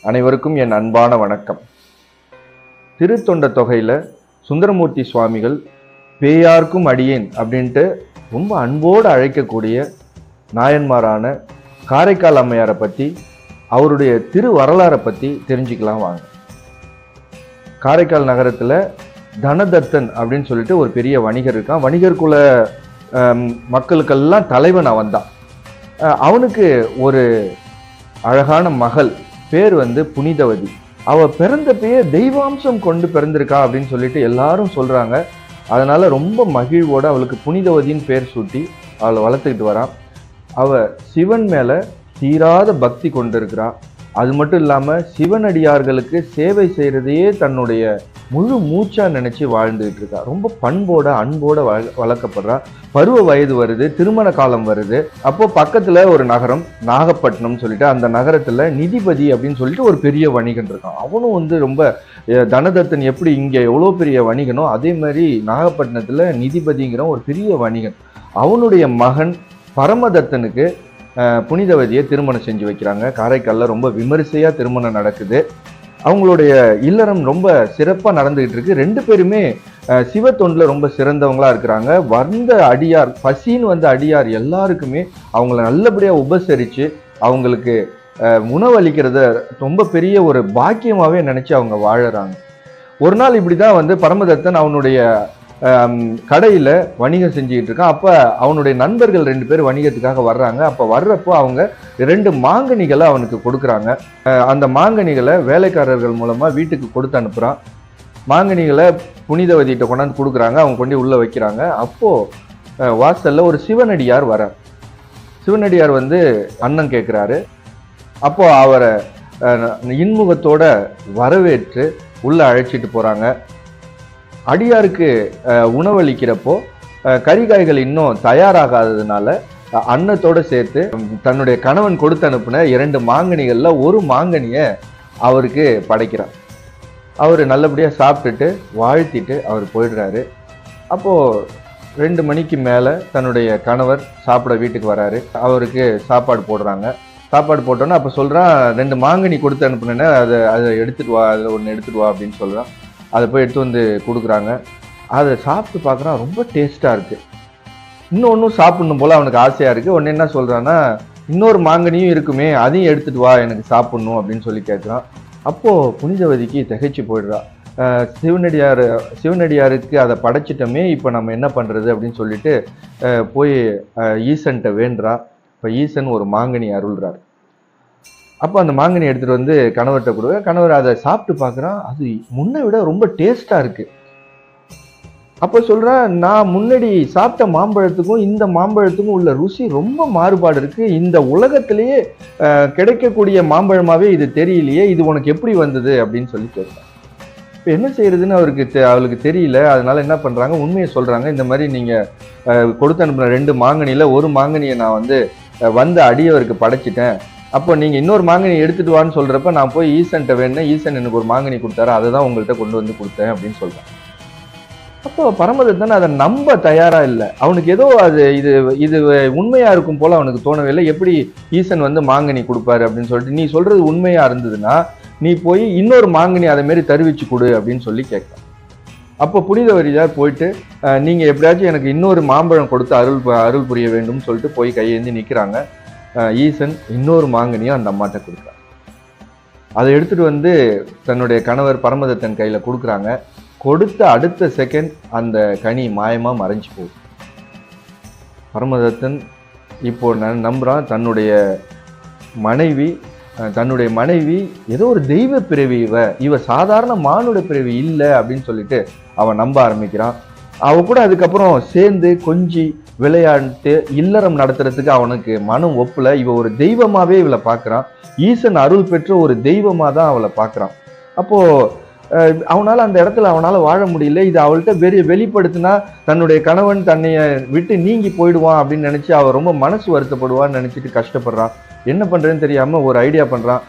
அனைவருக்கும் என் அன்பான வணக்கம். திருத்தொண்ட தொகையில் சுந்தரமூர்த்தி சுவாமிகள் பேயார்க்கும் அடியேன் அப்படின்ட்டு ரொம்ப அன்போடு அழைக்கக்கூடிய நாயன்மாரான காரைக்கால் அம்மையாரை பற்றி, அவருடைய திரு வரலாறை பற்றி தெரிஞ்சுக்கலாம் வாங்க. காரைக்கால் நகரத்தில் தனதத்தன் அப்படின்னு சொல்லிட்டு ஒரு பெரிய வணிகர் இருக்கான். வணிகர் குல மக்களுக்கெல்லாம் தலைவன் அவன் தான். அவனுக்கு ஒரு அழகான மகள், பேர் புனிதவதி. அவ பிறந்தப்பயே தெய்வாம்சம் கொண்டு பிறந்திருக்கா அப்படின்னு சொல்லிட்டு எல்லாரும் சொல்றாங்க. அதனால ரொம்ப மகிழ்வோட அவளுக்கு புனிதவதின்னு பேர் சூட்டி அவளை வளர்த்துக்கிட்டு வரான். அவ சிவன் மேல தீராத பக்தி கொண்டு இருக்கிறா. அது மட்டும் இல்லாம சிவனடியார்களுக்கு சேவை செய்யறதையே தன்னுடைய முழு மூச்சா நினைச்சு வாழ்ந்துகிட்டு இருக்கா. ரொம்ப பண்போட அன்போட வளர்க்கப்படுறா. பருவ வயது வருது, திருமண காலம் வருது. அப்போ பக்கத்துல ஒரு நகரம் நாகப்பட்டினம் சொல்லிட்டு, அந்த நகரத்துல நிதிபதி அப்படின்னு சொல்லிட்டு ஒரு பெரிய வணிகன் இருக்கான். அவனும் ரொம்ப தனதத்தன் எப்படி இங்க எவ்வளவு பெரிய வணிகனோ அதே மாதிரி நாகப்பட்டினத்துல நிதிபதிங்கிற ஒரு பெரிய வணிகன். அவனுடைய மகன் பரமதத்தனுக்கு புனிதவதியை திருமணம் செஞ்சு வைக்கிறாங்க. காரைக்காலில் ரொம்ப விமரிசையா திருமணம் நடக்குது. அவங்களுடைய இல்லறம் ரொம்ப சிறப்பாக நடந்துகிட்டு இருக்கு. ரெண்டு பேருமே சிவ தொண்டில் ரொம்ப சிறந்தவங்களா இருக்கிறாங்க. வந்த அடியார், பசின்னு வந்த அடியார் எல்லாருக்குமே அவங்கள நல்லபடியாக உபசரித்து அவங்களுக்கு உணவளிக்கிறத ரொம்ப பெரிய ஒரு பாக்கியமாகவே நினச்சி அவங்க வாழறாங்க. ஒரு நாள் இப்படி தான் பரமதத்தன் அவனுடைய கடையில் வணிகம் செஞ்சுக்கிட்டு இருக்கான். அப்போ அவனுடைய நண்பர்கள் 2 பேர் வணிகத்துக்காக வர்றாங்க. அப்போ வர்றப்போ அவங்க 2 மாங்கனிகளை அவனுக்கு கொடுக்குறாங்க. அந்த மாங்கனிகளை வேலைக்காரர்கள் மூலமாக வீட்டுக்கு கொடுத்து அனுப்புகிறான். மாங்கனிகளை புனிதவதிகிட்ட கொண்டாந்து கொடுக்குறாங்க. அவங்க கொண்டு உள்ளே வைக்கிறாங்க. அப்போது வாசலில் ஒரு சிவனடியார் வரார். சிவனடியார் அண்ணன் கேட்குறாரு. அப்போ அவரை இன்முகத்தோட வரவேற்று உள்ளே அழைச்சிட்டு போகிறாங்க. அடியாருக்கு உணவளிக்கிறப்போ கறிகாய்கள் இன்னும் தயாராகாததுனால அன்னத்தோடு சேர்த்து தன்னுடைய கணவன் கொடுத்து அனுப்பின 2 மாங்கனிகள்ல ஒரு மாங்கனியை அவருக்கு படைக்கிறார். அவர் நல்லபடியாக சாப்பிட்டுட்டு வாழ்த்திட்டு அவர் போயிடுறாரு. அப்போது 2 மணிக்கு மேலே தன்னுடைய கணவர் சாப்பிட வீட்டுக்கு வராரு. அவருக்கு சாப்பாடு போடுறாங்க. சாப்பாடு போட்டோன்னே அப்போ சொல்கிறான், 2 மாங்கனி கொடுத்து அனுப்புனேன்னு அதை எடுத்துட்டு வா, அதில் ஒன்று எடுத்துட்டு வா அப்படின்னு சொல்கிறான். அதை போய் எடுத்து கொடுக்குறாங்க. அதை சாப்பிட்டு பார்க்குறான், ரொம்ப டேஸ்ட்டாக இருக்குது. இன்னொன்றும் சாப்பிடணும் போல் அவனுக்கு ஆசையாக இருக்குது. ஒன்று என்ன சொல்கிறான்னா, இன்னொரு மாங்கனியும் இருக்குமே, அதையும் எடுத்துகிட்டு வா, எனக்கு சாப்பிட்ணும் அப்படின்னு சொல்லி கேட்குறான். அப்போது புனிதவதிக்கு திகைச்சு போயிடுறா. சிவனடியாருக்கு அதை படைச்சிட்டோமே, இப்போ நம்ம என்ன பண்ணுறது அப்படின்னு சொல்லிட்டு போய் ஈசன்கிட்ட வேண்டுறா. இப்போ ஈசன் ஒரு மாங்கனி அருள்றார். அப்போ அந்த மாங்கனி எடுத்துகிட்டு கணவர்கிட்ட கொடுக்க, கணவர் அதை சாப்பிட்டு பார்க்குறான். அது முன்னை விட ரொம்ப டேஸ்ட்டாக இருக்குது. அப்போ சொல்கிறேன், நான் முன்னாடி சாப்பிட்ட மாம்பழத்துக்கும் இந்த மாம்பழத்துக்கும் உள்ள ருசி ரொம்ப மாறுபாடு இருக்குது. இந்த உலகத்திலேயே கிடைக்கக்கூடிய மாம்பழமாகவே இது தெரியலையே, இது உனக்கு எப்படி வந்தது அப்படின்னு சொல்லி கேட்குறேன். இப்போ என்ன செய்யறதுன்னு அவளுக்கு தெரியல. அதனால என்ன பண்ணுறாங்க, உண்மையை சொல்கிறாங்க. இந்த மாதிரி நீங்கள் கொடுத்து அனுப்பின 2 மாங்கனியில் ஒரு மாங்கனியை நான் வந்த அடியவருக்கு படைச்சிட்டேன். அப்போ நீங்கள் இன்னொரு மாங்கனி எடுத்துகிட்டு வான்னு சொல்கிறப்ப நான் போய் ஈசன்கிட்ட வேணுன்னா ஈசன் எனக்கு ஒரு மாங்கனி கொடுத்தாரு, அதை தான் உங்கள்கிட்ட கொண்டு கொடுத்தேன் அப்படின்னு சொல்கிறேன். அப்போ பரமதத்தன் அதை நம்ப தயாராக இல்லை. அவனுக்கு ஏதோ இது உண்மையாக இருக்கும் போல் அவனுக்கு தோணவே இல்லை. எப்படி ஈசன் மாங்கனி கொடுப்பாரு அப்படின்னு சொல்லிட்டு, நீ சொல்கிறது உண்மையாக இருந்ததுன்னா நீ போய் இன்னொரு மாங்கனி அதை மாரி தருவிச்சு கொடு அப்படின்னு சொல்லி கேட்கலாம். அப்போ புனிதவதியார் போயிட்டு, நீங்கள் எப்படியாச்சும் எனக்கு இன்னொரு மாம்பழம் கொடுத்து அருள் புரிய வேண்டும்னு சொல்லிட்டு போய் கையேந்தி நிற்கிறாங்க. ஈசன் இன்னொரு மாங்கனியும் அந்த அம்மாட்ட கொடுக்குறாங்க. அதை எடுத்துகிட்டு தன்னுடைய கணவர் பரமதத்தன் கையில் கொடுக்குறாங்க. கொடுத்த அடுத்த செகண்ட் அந்த கனி மாயமாக மறைஞ்சு போகுது. பரமதத்தன் இப்போ நம்புகிறான், தன்னுடைய மனைவி ஏதோ ஒரு தெய்வ பிறவி, இவ சாதாரண மானுட பிறவி இல்லை அப்படின்னு சொல்லிட்டு அவன் நம்ப ஆரம்பிக்கிறான். அவ கூட அதுக்கப்புறம் சேர்ந்து கொஞ்சி விளையாண்டு இல்லறம் நடத்துறதுக்கு அவனுக்கு மனம் ஒப்புல. இவ ஒரு தெய்வமாவே இவளை பார்க்குறான். ஈசன் அருள் பெற்ற ஒரு தெய்வமாக தான் அவளை பார்க்குறான். அப்போ அவனால் அந்த இடத்துல அவனால் வாழ முடியல. இது அவள்கிட்ட வெளிப்படுத்தினா தன்னுடைய கணவன் தன்னைய விட்டு நீங்கி போயிடுவான் அப்படின்னு நினச்சி அவள் ரொம்ப மனசு வருத்தப்படுவான்னு நினச்சிட்டு கஷ்டப்படுறான். என்ன பண்ணுறதுன்னு தெரியாமல் ஒரு ஐடியா பண்ணுறான்.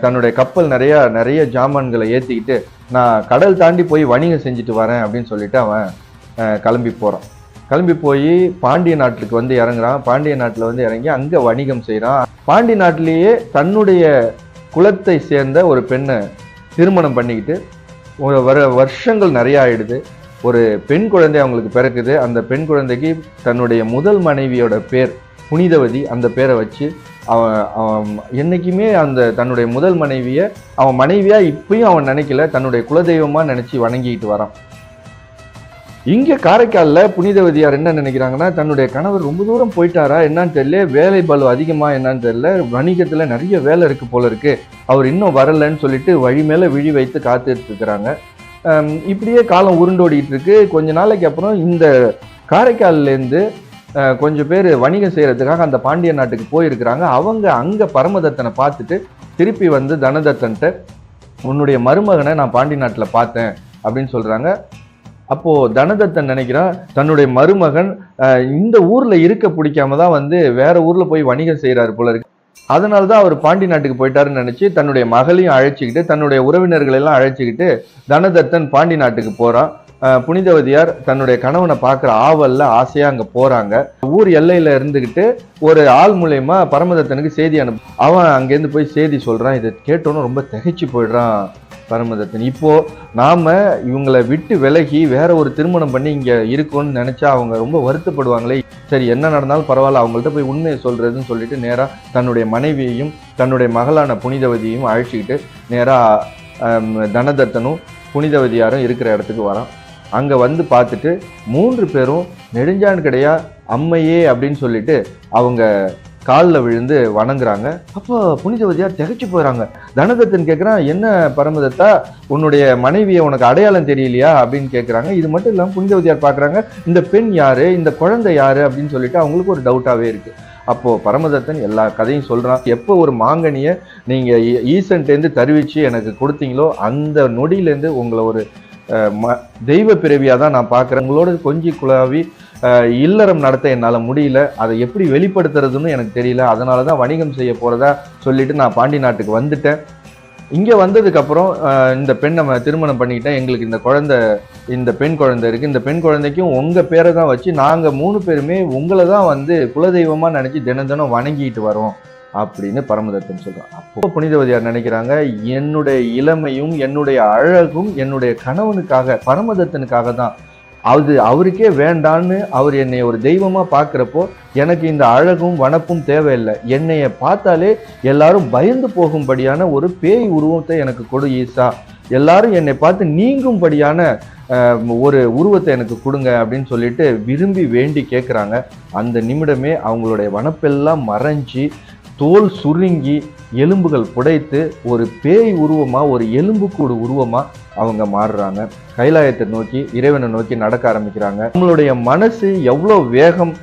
தன்னுடைய கப்பல் நிறைய ஜாமான்களை ஏற்றிக்கிட்டு நான் கடல் தாண்டி போய் வணிகம் செஞ்சுட்டு வரேன் அப்படின்னு சொல்லிட்டு அவன் கிளம்பி போகிறான். கிளம்பி போய் பாண்டிய நாட்டுக்கு இறங்குறான். பாண்டிய நாட்டில் இறங்கி அங்கே வணிகம் செய்கிறான். பாண்டிய நாட்டிலேயே தன்னுடைய குலத்தை சேர்ந்த ஒரு பெண்ணை திருமணம் பண்ணிக்கிட்டு வருஷங்கள் நிறைய ஆயிடுது. ஒரு பெண் குழந்தை அவங்களுக்கு பிறக்குது. அந்த பெண் குழந்தைக்கு தன்னுடைய முதல் மனைவியோட பேர் புனிதவதி, அந்த பேரை வச்சு அவன் என்னைக்குமே அந்த தன்னுடைய முதல் மனைவியை அவன் மனைவியா இப்பயும் அவன் நினைக்கல, தன்னுடைய குலதெய்வமா நினைச்சு வணங்கிட்டு வரான். இங்க காரைக்கால்ல புனிதவதியார் என்ன நினைக்கிறாங்கன்னா, தன்னுடைய கணவர் ரொம்ப தூரம் போயிட்டாரா என்னன்னு தெரியல, வேலை பளு அதிகமா என்னன்னு தெரியல, வணிகத்துல நிறைய வேலை இருக்கு போல இருக்கு, அவர் இன்னும் வரலன்னு சொல்லிட்டு வழி மேல விழி வைத்து காத்துட்டு இருக்கிறாங்க. இப்படியே காலம் உருண்டோடிட்டு இருக்கு. கொஞ்ச நாளைக்கு அப்புறம் இந்த காரைக்கால்ல இருந்து கொஞ்சம் பேர் வணிகம் செய்யறதுக்காக அந்த பாண்டிய நாட்டுக்கு போயிருக்கிறாங்க. அவங்க அங்க பரமதத்தனை பார்த்துட்டு திருப்பி வந்து தனதத்தன்ட்ட, உன்னுடைய மருமகனை நான் பாண்டி நாட்டுல பார்த்தேன் அப்படின்னு சொல்றாங்க. அப்போ தனதத்தன் நினைக்கிறான், தன்னுடைய மருமகன் இந்த ஊர்ல இருக்க பிடிக்காம தான் வந்து வேற ஊர்ல போய் வணிகம் செய்யறாரு போல இருக்கு, அதனாலதான் அவர் பாண்டி நாட்டுக்கு போயிட்டாருன்னு நினைச்சு தன்னுடைய மகளையும் அழைச்சிக்கிட்டு தன்னுடைய உறவினர்கள் எல்லாம் அழைச்சிக்கிட்டு தனதத்தன் பாண்டி நாட்டுக்கு போறான். புனிதவதியார் தன்னுடைய கணவனை பார்க்குற ஆவல்ல ஆசையா அங்க போறாங்க. ஊர் எல்லையில இருந்துகிட்டு ஒரு ஆள் மூலயமா பரமதத்தனுக்கு செய்தி அனுப்பு. அவன் அங்கேருந்து போய் செய்தி சொல்றான். இதை கேட்டோன்னு ரொம்ப திகைச்சு போயிடுறான் பரமதத்தன். இப்போ நாம இவங்களை விட்டு விலகி வேற ஒரு திருமணம் பண்ணி இங்க இருக்கோம்னு நினைச்சா அவங்க ரொம்ப வருத்தப்படுவாங்களே, சரி என்ன நடந்தாலும் பரவாயில்ல, அவங்கள்ட்ட போய் உண்மையை சொல்றதுன்னு சொல்லிட்டு நேரா தன்னுடைய மனைவியையும் தன்னுடைய மகளான புனிதவதியையும் அழைச்சிக்கிட்டு நேரா தனதத்தனும் புனிதவதியாரும் இருக்கிற இடத்துக்கு வரான். அங்க வந்து பார்த்துட்டு 3 பேரும் நெடுஞ்சான் கிடையா அம்மையே அப்படின்னு சொல்லிட்டு அவங்க காலில் விழுந்து வணங்குறாங்க. அப்போ புனிதவதியார் திகைச்சு போறாங்க. தனதத்தன் கேட்குறான், என்ன பரமதத்தா, உன்னுடைய மனைவியை உனக்கு அடையாளம் தெரியலையா அப்படின்னு கேட்குறாங்க. இது மட்டும் இல்லாமல் புனிதவதியார் பார்க்குறாங்க, இந்த பெண் யாரு, இந்த குழந்தை யாரு அப்படின்னு சொல்லிட்டு அவங்களுக்கு ஒரு டவுட்டாகவே இருக்கு. அப்போ பரமதத்தன் எல்லா கதையும் சொல்றான். எப்போ ஒரு மாங்கனியை நீங்க ஈசன்ட்டேருந்து தருவிச்சு எனக்கு கொடுத்தீங்களோ அந்த நொடியிலேருந்து உங்களை ஒரு தெய்வ பிறவியா தான் நான் பார்க்குறேன். உங்களோட கொஞ்சி குழாவி இல்லறம் நடத்த என்னால் முடியல, அதை எப்படி வெளிப்படுத்துறதுன்னு எனக்கு தெரியல, அதனால தான் வணிகம் செய்ய போறதா சொல்லிட்டு நான் பாண்டி நாட்டுக்கு வந்துட்டேன். இங்கே வந்ததுக்கு அப்புறம் இந்த பெண் நம்ம திருமணம் பண்ணிக்கிட்டேன், எங்களுக்கு இந்த பெண் குழந்தை இருக்கு, இந்த பெண் குழந்தைக்கும் உங்க பேரை தான் வச்சு நாங்கள் 3 பேருமே உங்களை தான் வந்து குலதெய்வமா நினைச்சு தினம் தினம் வணங்கிட்டு வரோம் அப்படின்னு பரமதத்தன் சொல்றான். அப்போ புனிதவதியார் நினைக்கிறாங்க, என்னுடைய இளமையும் என்னுடைய அழகும் என்னுடைய கணவனுக்காக பரமதத்தனுக்காக தான், அது அவருக்கே வேண்டான்னு அவர் என்னை ஒரு தெய்வமா பார்க்கிறப்போ எனக்கு இந்த அழகும் வனப்பும் தேவையில்லை, என்னைய பார்த்தாலே எல்லாரும் பயந்து போகும்படியான ஒரு பேய் உருவத்தை எனக்கு கொடு ஈசா, எல்லாரும் என்னை பார்த்து நீங்கும்படியான ஒரு உருவத்தை எனக்கு கொடுங்க அப்படின்னு சொல்லிட்டு விரும்பி வேண்டி கேட்குறாங்க. அந்த நிமிடமே அவங்களுடைய வனப்பெல்லாம் மறைஞ்சி தோல் சுருங்கி எலும்புகள் புடைத்து ஒரு பேய் உருவமா, ஒரு எலும்புக்கூடு உருவமா அவங்க மாறுறாங்க. கைலாயத்தை நோக்கி, இறைவனை நோக்கி நடக்க ஆரம்பிக்கிறாங்க. நம்மளுடைய மனசு எவ்வளோ வேகம்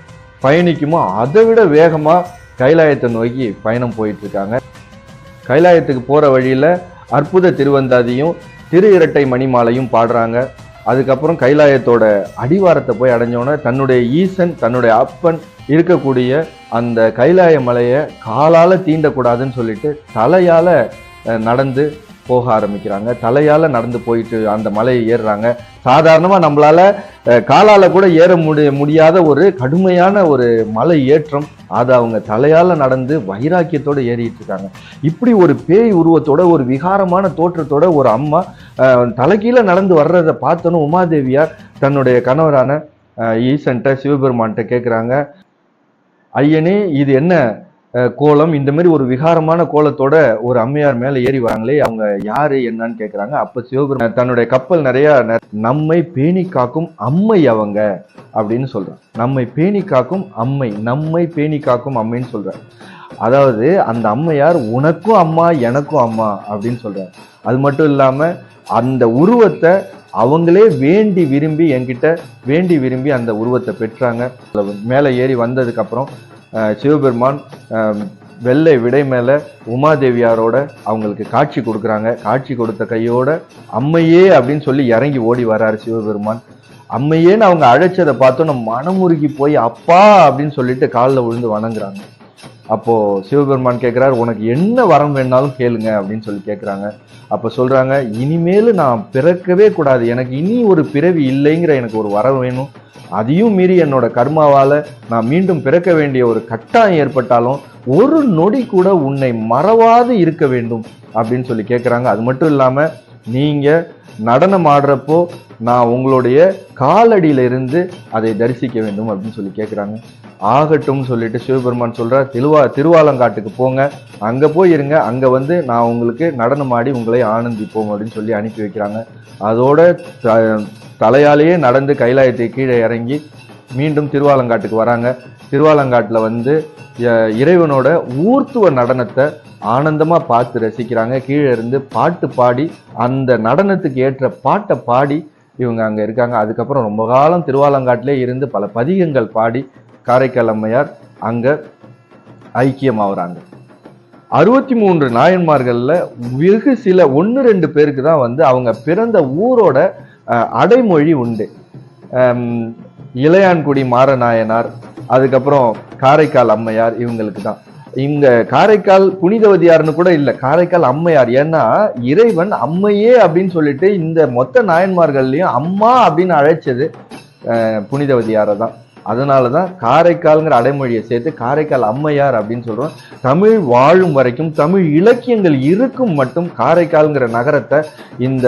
பயணிக்குமோ அதை விட வேகமா கைலாயத்தை நோக்கி பயணம் போயிட்டு இருக்காங்க. கைலாயத்துக்கு போற வழியில அற்புத திருவந்தாதியும் திரு இரட்டை மணிமாலையும் பாடுறாங்க. அதுக்கப்புறம் கைலாயத்தோட அடிவாரத்தை போய் அடைஞ்சோன்னே தன்னுடைய ஈசன், தன்னுடைய அப்பன் இருக்கக்கூடிய அந்த கைலாய மலையை காலால தீண்டக்கூடாதுன்னு சொல்லிட்டு தலையால நடந்து போக ஆரம்பிக்கிறாங்க. தலையால நடந்து போயிட்டு அந்த மலையை ஏறுறாங்க. சாதாரணமா நம்மளால காலால கூட ஏற முடியாத ஒரு கடுமையான ஒரு மலை ஏற்றம், அதை அவங்க தலையால நடந்து வைராக்கியத்தோட ஏறிட்டு இருக்காங்க. இப்படி ஒரு பேய் உருவத்தோட, ஒரு விகாரமான தோற்றத்தோட ஒரு அம்மா தலைகீழ நடந்து வர்றதை பார்த்தோன்னு உமாதேவியார் தன்னுடைய கணவரான ஈசன்ட்ட, சிவபெருமான்கிட்ட கேட்குறாங்க, ஐயனே இது என்ன கோலம், இந்த மாதிரி ஒரு விகாரமான கோலத்தோட ஒரு அம்மையார் மேல ஏறி வராங்களே, அவங்க யாரு என்னன்னு கேட்குறாங்க. அப்ப சிவபெருமான் தன்னுடைய கப்பல் நிறைய, நம்மை பேணி காக்கும் அம்மை அவங்க அப்படின்னு சொல்றான். நம்மை பேணி காக்கும் அம்மை, நம்மை பேணி காக்கும் அம்மைன்னு சொல்றார். அதாவது அந்த அம்மையார் உனக்கும் அம்மா எனக்கும் அம்மா அப்படின்னு சொல்றார். அது மட்டும் இல்லாம அந்த உருவத்தை அவங்களே வேண்டி விரும்பி என்கிட்ட வேண்டி விரும்பி அந்த உருவத்தை பெற்றாங்க. மேலே ஏறி வந்ததுக்கு அப்புறம் சிவபெருமான் வெள்ளை விடை மேல உமாதேவியாரோட அவங்களுக்கு காட்சி கொடுக்குறாங்க. காட்சி கொடுத்த கையோட அம்மையே அப்படின்னு சொல்லி இறங்கி ஓடி வர்றாரு சிவபெருமான். அம்மையேன்னு அவங்க அழைச்சதை பார்த்தோம், நம்ம மனமுருகி போய் அப்பா அப்படின்னு சொல்லிட்டு காலில் விழுந்து வணங்குறாங்க. அப்போ சிவபெருமான் கேட்கிறார், உனக்கு என்ன வரம் வேணாலும் கேளுங்க அப்படின்னு சொல்லி கேட்குறாங்க. அப்போ சொல்றாங்க, இனிமேல் நான் பிறக்கவே கூடாது, எனக்கு இனி ஒரு பிறவி இல்லைங்கிற எனக்கு ஒரு வரம் வேணும், அதையும் மீறி என்னோட கர்மாவால நான் மீண்டும் பிறக்க வேண்டிய ஒரு கட்டாயம் ஏற்பட்டாலும் ஒரு நொடி கூட உன்னை மறவாது இருக்க வேண்டும் அப்படின்னு சொல்லி கேட்குறாங்க. அது மட்டும் இல்லாம நீங்க நடனம் ஆடுறப்போ நான் உங்களுடைய காலடியில இருந்து அதை தரிசிக்க வேண்டும் அப்படின்னு சொல்லி கேட்குறாங்க. ஆகட்டும் சொல்லிட்டு சிவபெருமான் சொல்றார், திருவாலங்காட்டுக்கு போங்க, அங்க போய் இருங்க, அங்க வந்து நான் உங்களுக்கு நடனம் ஆடி உங்களை ஆனந்திப்போம் அப்படின்னு சொல்லி அனுப்பி வைக்கிறாங்க. அதோட தலையாலேயே நடந்து கைலாயத்தை கீழே இறங்கி மீண்டும் திருவாலங்காட்டுக்கு வராங்க. திருவாலங்காட்டுல வந்து இறைவனோட ஊர்த்துவ நடனத்தை ஆனந்தமா பார்த்து ரசிக்கிறாங்க. கீழே இருந்து பாட்டு பாடி அந்த நடனத்துக்கு ஏற்ற பாட்டை பாடி இவங்க அங்க இருக்காங்க. அதுக்கப்புறம் ரொம்ப காலம் திருவாலங்காட்டிலே இருந்து பல பதிகங்கள் பாடி காரைக்கால் அம்மையார் அங்க ஐக்கியமாகறாங்க. 63 நாயன்மார்கள்ல வெகு சில 1-2 பேருக்கு தான் வந்து அவங்க பிறந்த ஊரோட அடைமொழி உண்டு. இளையான்குடி மாறநாயனார், அதுக்கப்புறம் காரைக்கால் அம்மையார், இவங்களுக்கு தான். இங்க காரைக்கால் புனிதவதியார்னு கூட இல்ல, காரைக்கால் அம்மையார். ஏன்னா இறைவன் அம்மையே அப்படின்னு சொல்லிட்டு இந்த மொத்த நாயன்மார்கள்லயும் அம்மா அப்படின்னு அழைச்சது புனிதவதியாரை தான். அதனாலதான் காரைக்கால்ங்கிற அடைமொழியை சேர்த்து காரைக்கால் அம்மையார் அப்படின்னு சொல்றோம். தமிழ் வாழும் வரைக்கும், தமிழ் இலக்கியங்கள் இருக்கும் மட்டும் காரைக்கால்ங்கிற நகரத்தை இந்த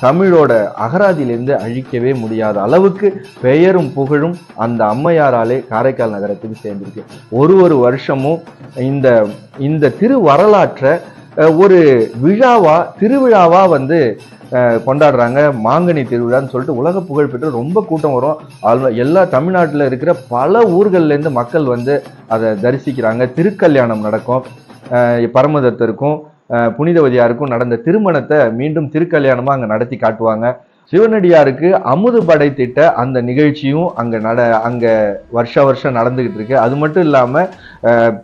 தமிழோட அகராதியிலிருந்து அழிக்கவே முடியாத அளவுக்கு பெயரும் புகழும் அந்த அம்மையாராலே காரைக்கால் நகரத்துக்கு சேர்ந்திருக்கு. ஒரு வருஷமும் இந்த திரு வரலாற்றை ஒரு திருவிழாவா வந்து கொண்டாடுறாங்க. மாங்கனி திருவிழான்னு சொல்லிட்டு உலக புகழ் பெற்று ரொம்ப கூட்டம் வரும். எல்லா தமிழ்நாட்டில் இருக்கிற பல ஊர்கள்ல இருந்து மக்கள் வந்து அதை தரிசிக்கிறாங்க. திருக்கல்யாணம் நடக்கும். பரமதத்தருக்கும் புனிதவதியாருக்கும் நடந்த திருமணத்தை மீண்டும் திருக்கல்யாணமா அங்க நடத்தி காட்டுவாங்க. சிவனடியாருக்கு அமுது படைத்திட்ட அந்த நிகழ்ச்சியும் அங்க வருஷம் நடந்துகிட்டு இருக்கு. அது மட்டும் இல்லாம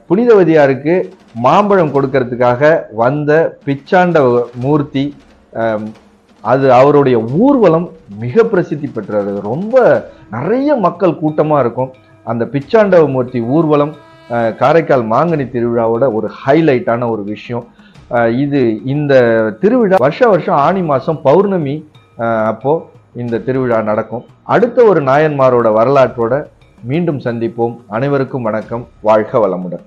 புனிதவதியாருக்கு மாம்பழம் கொடுக்கறதுக்காக வந்த பிச்சாண்ட மூர்த்தி, அது அவருடைய ஊர்வலம் மிக பிரசித்தி பெற்றது. ரொம்ப நிறைய மக்கள் கூட்டமா இருக்கும். அந்த பிச்சாண்டவ மூர்த்தி ஊர்வலம் காரைக்கால் மாங்கனி திருவிழாவோட ஒரு ஹைலைட்டான ஒரு விஷயம். இந்த திருவிழா வருஷம் ஆனி மாசம் பௌர்ணமி அப்போ இந்த திருவிழா நடக்கும். அடுத்த ஒரு நாயன்மாரோட வரலாற்றோட மீண்டும் சந்திப்போம். அனைவருக்கும் வணக்கம். வாழ்க வளமுடன்.